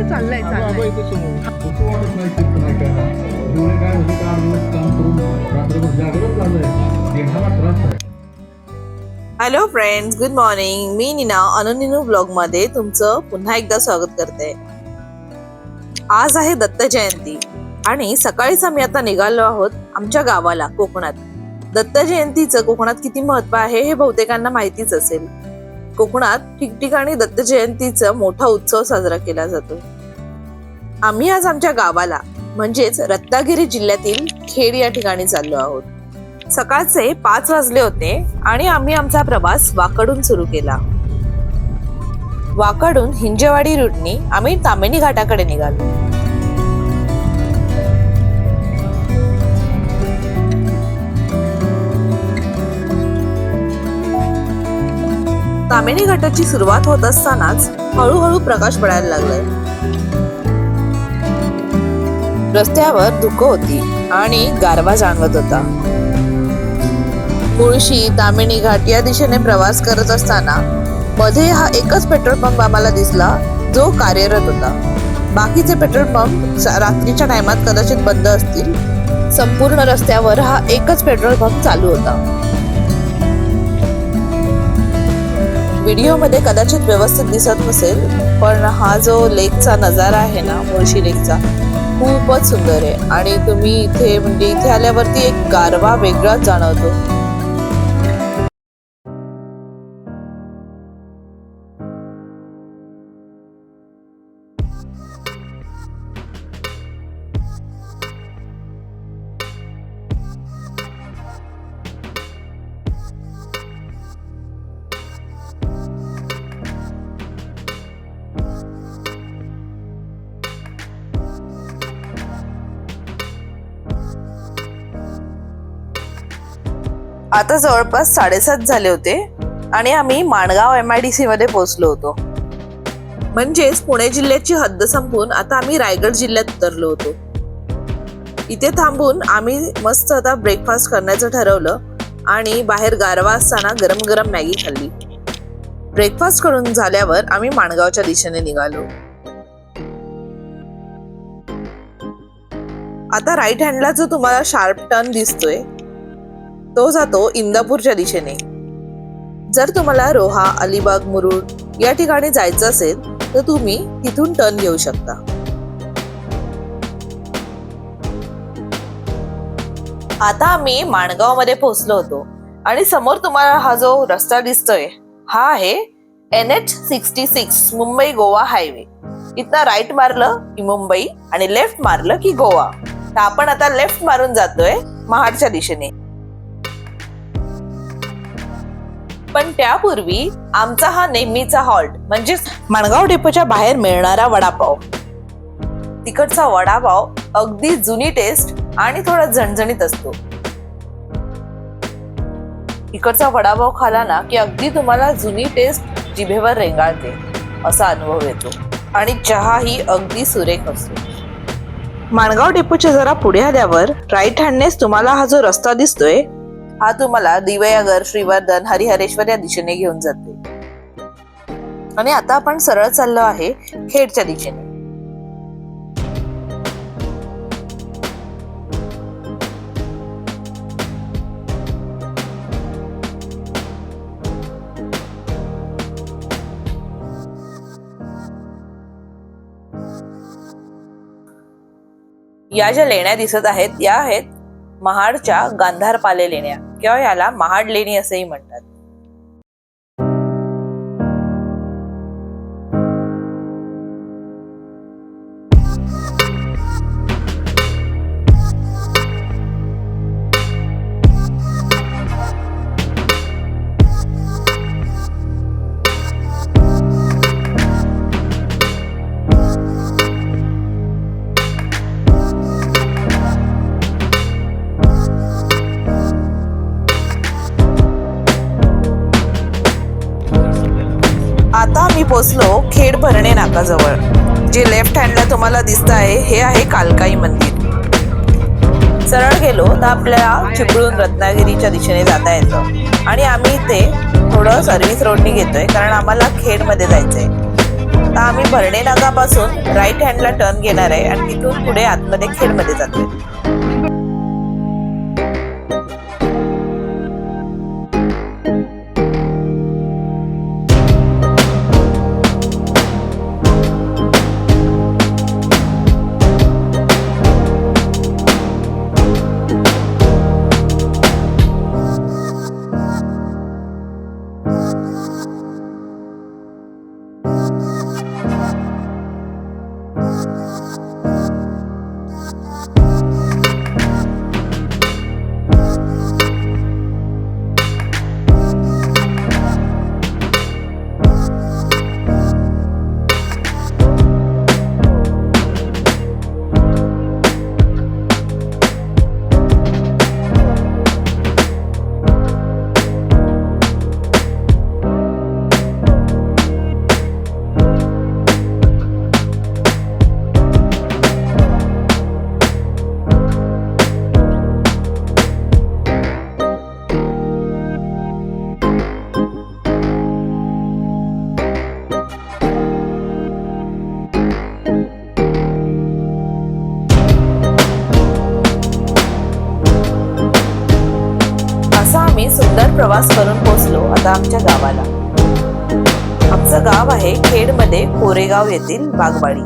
चाललंय hello friends, good morning. मी Neena अनुनिनू blog मध्ये तुमचं पुन्हा एकदा स्वागत करते. आज आहे दत्त जयंती आणि सकाळीच आम्ही आता निघालो आहोत आमच्या गावाला कोकणात. दत्त जयंतीचं कोकणात किती महत्व आहे हे बहुतेकांना माहितीच असेल. कोकणात ठिकठिकाणी दत्त जयंतीचा मोठा उत्सव साजरा केला जातो. आम्ही आज आमच्या गावाला म्हणजेच रत्नागिरी जिल्ह्यातील खेड या ठिकाणी चाललो आहोत. सकाळचे 5 वाजले होते आणि आम्ही आमचा प्रवास वाकडून सुरू केला. वाकडून हिंजेवाडी रूटनी आम्ही ताम्हिणी घाटाकडे निघालो. ताम्हिणी घाटाची सुरुवात होत असतानाच हळूहळू प्रकाश पडायला लागलाय. रस्त्यावर धुकं होती आणि गारवा जाणवत होता. मुळशी ताम्हिणी घाट या दिशेने प्रवास करत असताना मध्ये हा एकच पेट्रोल पंप आम्हाला दिसला जो कार्यरत होता. बाकीचे पेट्रोल पंप रात्रीच्या टायमात कदाचित बंद असतील. संपूर्ण रस्त्यावर हा एकच पेट्रोल पंप चालू होता. व्हिडिओ मध्ये कदाचित व्यवस्थित दिसत नसेल, पण हा जो लेकचा नजारा आहे ना, मुळशी लेकचा, खूपच सुंदर आहे. आणि तुम्ही इथे आल्यावरती एक गारवा वेगळाच जाणवतो. आता जवळपास 7:30 झाले होते आणि आम्ही माणगाव MIDC मध्ये पोहोचलो होतो. म्हणजेच पुणे जिल्ह्याची हद्द संपून आता आम्ही रायगड जिल्ह्यात उतरलो होतो. इथे थांबून आम्ही मस्त आता ब्रेकफास्ट करण्याचं ठरवलं आणि बाहेर गारवा असताना गरम गरम मॅगी खाल्ली. ब्रेकफास्ट करून झाल्यावर आम्ही माणगावच्या दिशेने निघालो. आता राईट हँडला जो तुम्हाला शार्प टर्न दिसतोय तो जातो इंदापूरच्या दिशेने. जर तुम्हाला रोहा, अलिबाग, मुरुड या ठिकाणी जायचं असेल तर तुम्ही तिथून टर्न घेऊ शकता. आता आम्ही माणगाव मध्ये पोहोचलो होतो आणि समोर तुम्हाला हा जो रस्ता दिसतोय हा आहे NH66 मुंबई गोवा हायवे. इथं राईट मारलं की मुंबई आणि लेफ्ट मारलं की गोवा. तर आपण आता लेफ्ट मारून जातोय महाडच्या दिशेने. पण त्यापूर्वी आमचा हा नेहमीचा हॉल्ट म्हणजे माणगाव डेपोच्या बाहेर मिळणारा वडापाव. तिकडचा वडापाव अगदी जुनी टेस्ट आणि थोडा झणझणीत असतो. इकडचा वडापाव खाला ना की अगदी तुम्हाला जुनी टेस्ट जिभेवर रेंगाळते असा अनुभव येतो. आणि चहा ही अगदी सुरेख असतो. माणगाव डेपोच्या जरा पुढे आल्यावर राईट हँडनेच तुम्हाला हा जो रस्ता दिसतोय हा तुम्हाला दिवेआगर, श्रीवर्धन, हरिहरेश्वर या दिशेने घेऊन जाते. आणि आता आपण सरळ चाललो आहे खेडच्या दिशेने. या ज्या लेण्या दिसत आहेत या आहेत महाडच्या गांधारपाले लेण्या किंवा याला महाड लेणी असेही म्हणतात. आता आम्ही पोहोचलो खेड भरणे नाकाजवळ. जे लेफ्ट हँडला तुम्हाला दिसत आहे हे आहे कालकाई मंदिर. सरळ गेलो तर आपल्याला चिपळूण रत्नागिरीच्या दिशेने जाता येतं आणि आम्ही इथे थोडं सर्व्हिस रोडनी घेतोय कारण आम्हाला खेडमध्ये जायचंय. आता आम्ही भरणे नागापासून राईट हँडला टर्न घेणार आहे आणि तिथून पुढे आतमध्ये खेडमध्ये जातोय. सुंदर प्रवास करून पोहोचलो आता आमच्या गावाला. आमचं गाव आहे खेडमध्ये कोरेगाव येथील बागवाडी.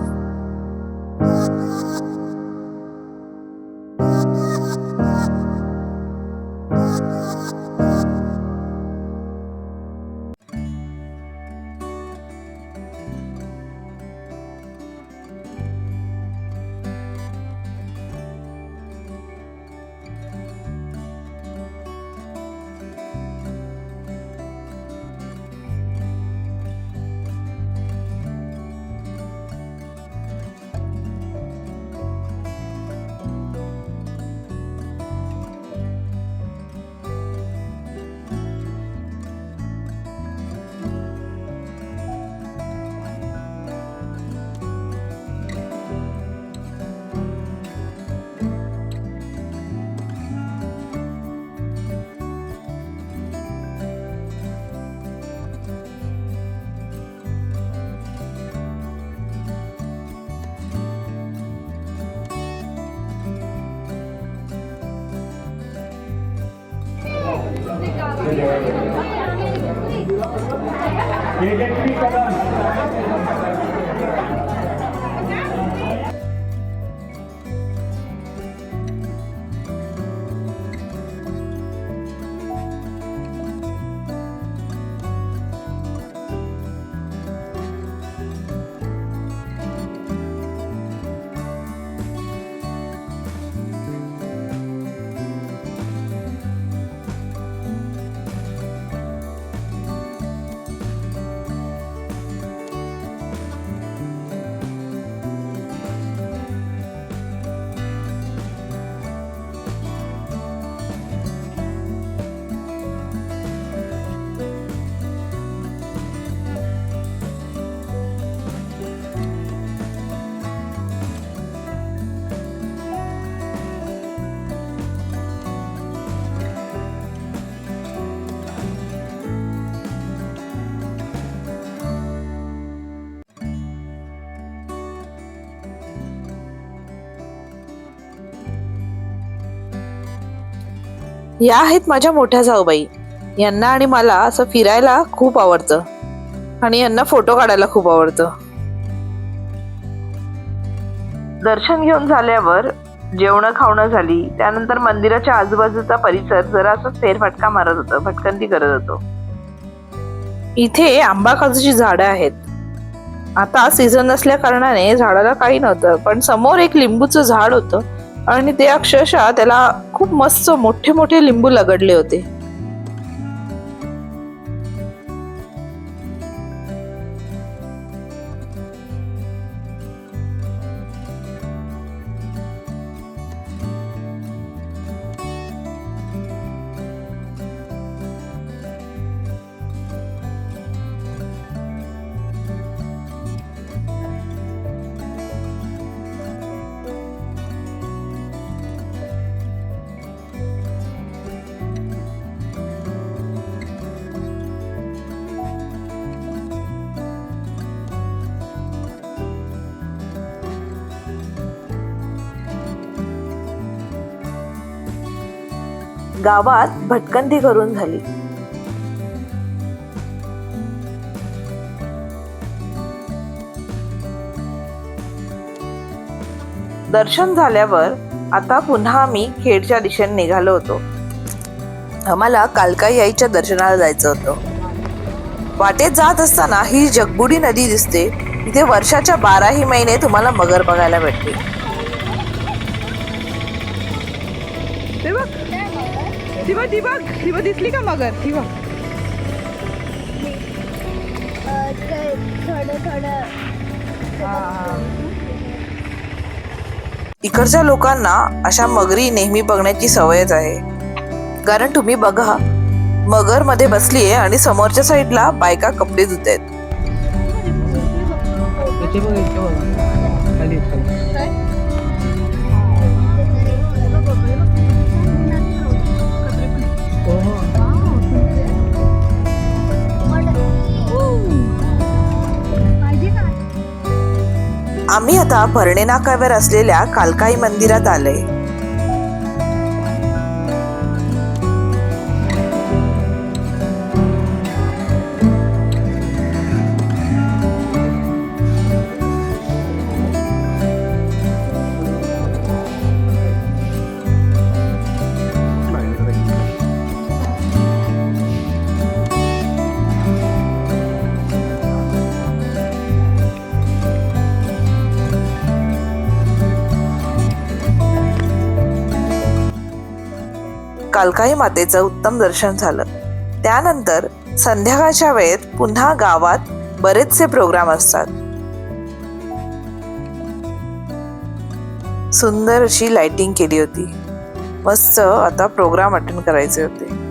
या आहेत माझ्या मोठ्या जाऊबाई. यांना आणि मला असं फिरायला खूप आवडतं आणि यांना फोटो काढायला खूप आवडतं. दर्शन घेऊन झाल्यावर जेवण खावणं झाली. त्यानंतर मंदिराच्या आजूबाजूचा परिसर जरा असं फेरफटका मारत होतो, भटकंती करत होतो. इथे आंबा काजूची झाडं आहेत. आता सीझन नसल्या कारणाने झाडाला काही नव्हतं, पण समोर एक लिंबूचं झाड होतं आणि ते अक्षरशः त्याला खूप मस्त मोठे मोठे लिंबू लगडले होते. गावात भटकंती करून झाली. दर्शन झाल्यावर आता पुन्हा आम्ही खेडच्या दिशेने निघालो होतो. आम्हाला कालकाई आईच्या दर्शनाला जायचं होतं. वाटेत जात असताना ही जगबुडी नदी दिसते. इथे वर्षाच्या 12ही महिने तुम्हाला मगर बघायला भेटते. ती दिसली का मगर? ती बघ. इकडच्या लोकांना अशा मगरी नेहमी बघण्याची सवयच आहे. कारण तुम्ही बघा, मगर मध्ये बसलीये आणि समोरच्या साईडला बायका कपडे धुत आहेत. आम्ही आता भरणे नाक्यावर असलेल्या कालकाई मंदिरात आलोय. कालकाई मातेचं उत्तम दर्शन झालं. त्यानंतर संध्याकाळच्या वेळेत पुन्हा गावात बरेचसे प्रोग्राम असतात. सुंदर अशी लाइटिंग केली होती. मस्त आता प्रोग्राम अटेंड करायचे होते.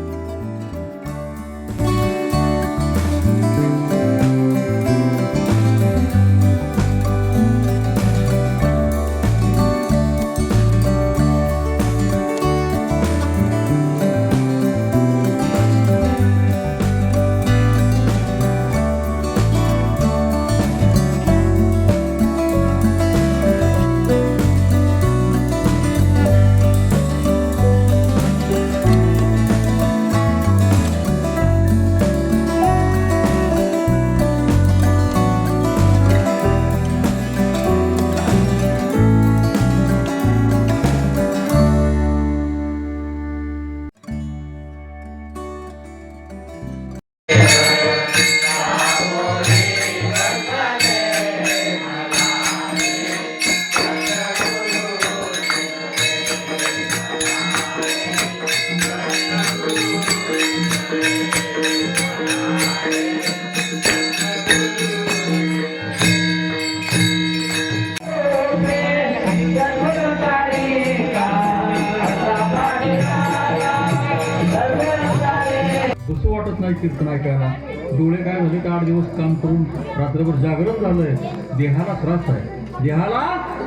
कसं वाटत नाही कीर्तन ऐकायला. डोळे काय झाले का 8 दिवस काम करून रात्रभर जागरण झालंय. देहाला त्रास आहे, देहाला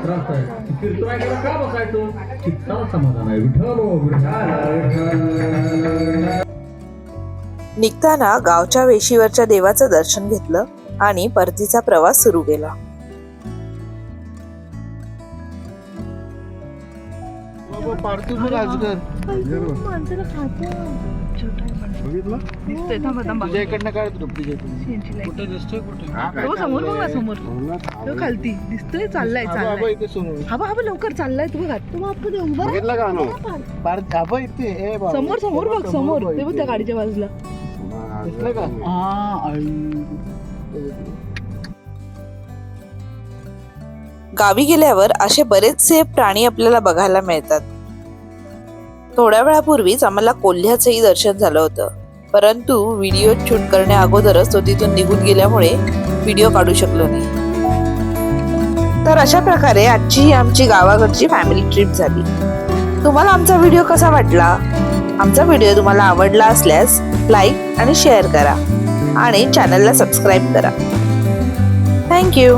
त्रास आहे. कीर्तन ऐकायला का बसायचं? चित्ताला समाधान आहे. निघताना गावच्या वेशीवरच्या देवाचं दर्शन घेतलं आणि परतीचा प्रवास सुरू केला. समोर बघ ना, समोर खालती दिसतोय. चाललाय हवा लवकर चाललाय. तू बघा समोर समोर बघ, समोर ते बघ त्या गाडीच्या बाजूला. गावी गेल्यावर असे बरेचसे प्राणी आपल्याला बघायला मिळतात. थोड्या वेळापूर्वीच आम्हाला कोल्ह्याचंही दर्शन झालं होतं, परंतु व्हिडिओ शूट करण्या अगोदरच तो तिथून निघून गेल्यामुळे व्हिडिओ काढू शकलो नाही. तर अशा प्रकारे आजची ही आमची गावाकडची फॅमिली ट्रिप झाली. तुम्हाला आमचा व्हिडिओ कसा वाटला? आमचा व्हिडिओ तुम्हाला आवडला असल्यास लाईक आणि शेअर करा आणि चॅनलला सबस्क्राईब करा. थँक्यू.